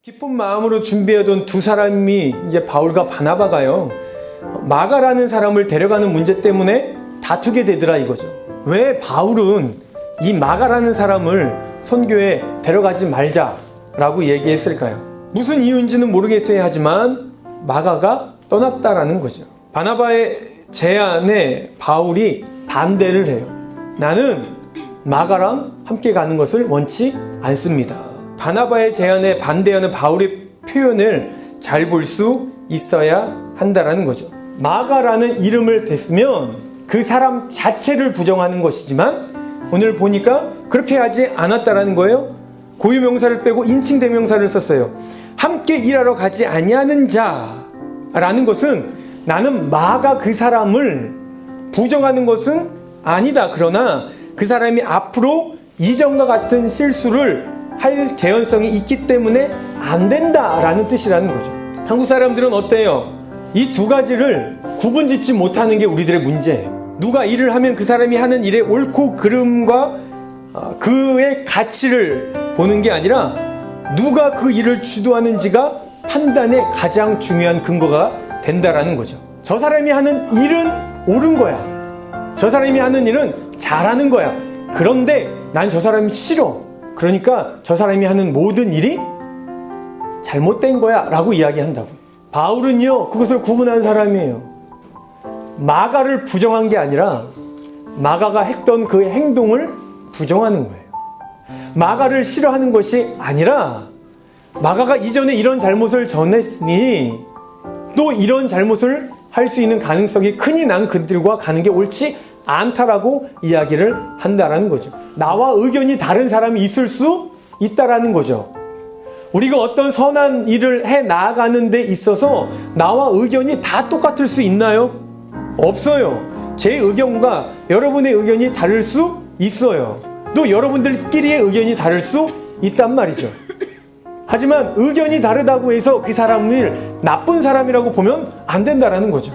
기쁜 마음으로 준비해둔 두 사람이 이제 바울과 바나바가요, 마가라는 사람을 데려가는 문제 때문에 다투게 되더라 이거죠. 왜 바울은 이 마가라는 사람을 선교에 데려가지 말자라고 얘기했을까요? 무슨 이유인지는 모르겠어야 하지만 마가가 떠났다라는 거죠. 바나바의 제안에 바울이 반대를 해요. 나는 마가랑 함께 가는 것을 원치 않습니다. 바나바의 제안에 반대하는 바울의 표현을 잘 볼 수 있어야 한다라는 거죠. 마가라는 이름을 댔으면 그 사람 자체를 부정하는 것이지만 오늘 보니까 그렇게 하지 않았다라는 거예요. 고유명사를 빼고 인칭대명사를 썼어요. 함께 일하러 가지 아니하는 자라는 것은 나는 마가 그 사람을 부정하는 것은 아니다. 그러나 그 사람이 앞으로 이전과 같은 실수를 할 개연성이 있기 때문에 안 된다라는 뜻이라는 거죠. 한국 사람들은 어때요? 이 두 가지를 구분짓지 못하는 게 우리들의 문제예요. 누가 일을 하면 그 사람이 하는 일의 옳고 그름과 그의 가치를 보는 게 아니라 누가 그 일을 주도하는지가 판단의 가장 중요한 근거가 된다라는 거죠. 저 사람이 하는 일은 옳은 거야. 저 사람이 하는 일은 잘하는 거야. 그런데 난 저 사람이 싫어. 그러니까 저 사람이 하는 모든 일이 잘못된 거야 라고 이야기한다고. 바울은요, 그것을 구분한 사람이에요. 마가를 부정한 게 아니라 마가가 했던 그 행동을 부정하는 거예요. 마가를 싫어하는 것이 아니라 마가가 이전에 이런 잘못을 전했으니 또 이런 잘못을 할 수 있는 가능성이 크니 난 그들과 가는 게 옳지 않다라고 이야기를 한다라는 거죠. 나와 의견이 다른 사람이 있을 수 있다라는 거죠. 우리가 어떤 선한 일을 해 나아가는 데 있어서 나와 의견이 다 똑같을 수 있나요? 없어요. 제 의견과 여러분의 의견이 다를 수 있어요. 또 여러분들끼리의 의견이 다를 수 있단 말이죠. 하지만 의견이 다르다고 해서 그 사람을 나쁜 사람이라고 보면 안 된다라는 거죠.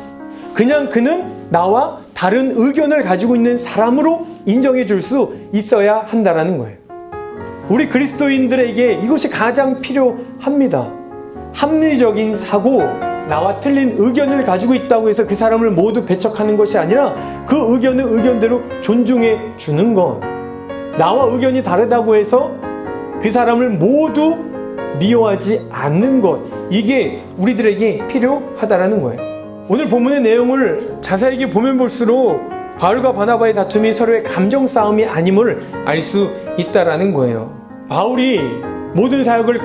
그냥 그는 나와 다른 의견을 가지고 있는 사람으로 인정해 줄 수 있어야 한다라는 거예요. 우리 그리스도인들에게 이것이 가장 필요합니다. 합리적인 사고, 나와 틀린 의견을 가지고 있다고 해서 그 사람을 모두 배척하는 것이 아니라 그 의견을 의견대로 존중해 주는 것. 나와 의견이 다르다고 해서 그 사람을 모두 미워하지 않는 것. 이게 우리들에게 필요하다라는 거예요. 오늘 본문의 내용을 자세히 보면 볼수록 바울과 바나바의 다툼이 서로의 감정 싸움이 아님을 알 수 있다라는 거예요. 바울이 모든 사역을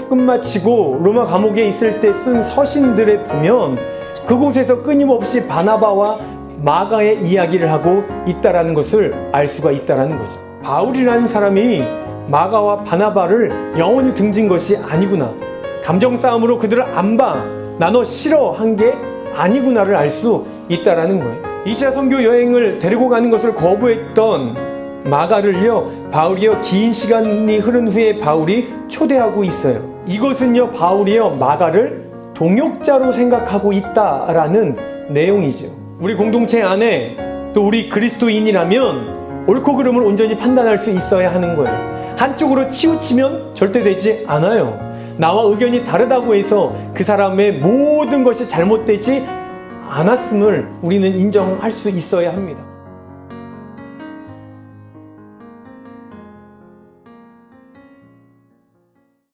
끝마치고 로마 감옥에 있을 때 쓴 서신들에 보면 그곳에서 끊임없이 바나바와 마가의 이야기를 하고 있다라는 것을 알 수가 있다라는 거죠. 바울이라는 사람이 마가와 바나바를 영원히 등진 것이 아니구나. 감정 싸움으로 그들을 안 봐. 나 너 싫어 한 게 아니구나를 알 수 있다라는 거예요. 2차 선교 여행을 데리고 가는 것을 거부했던 마가를요, 바울이요, 긴 시간이 흐른 후에 바울이 초대하고 있어요. 이것은요, 바울이요, 마가를 동역자로 생각하고 있다라는 내용이죠. 우리 공동체 안에 또 우리 그리스도인이라면 옳고 그름을 온전히 판단할 수 있어야 하는 거예요. 한쪽으로 치우치면 절대 되지 않아요. 나와 의견이 다르다고 해서 그 사람의 모든 것이 잘못되지 않았음을 우리는 인정할 수 있어야 합니다.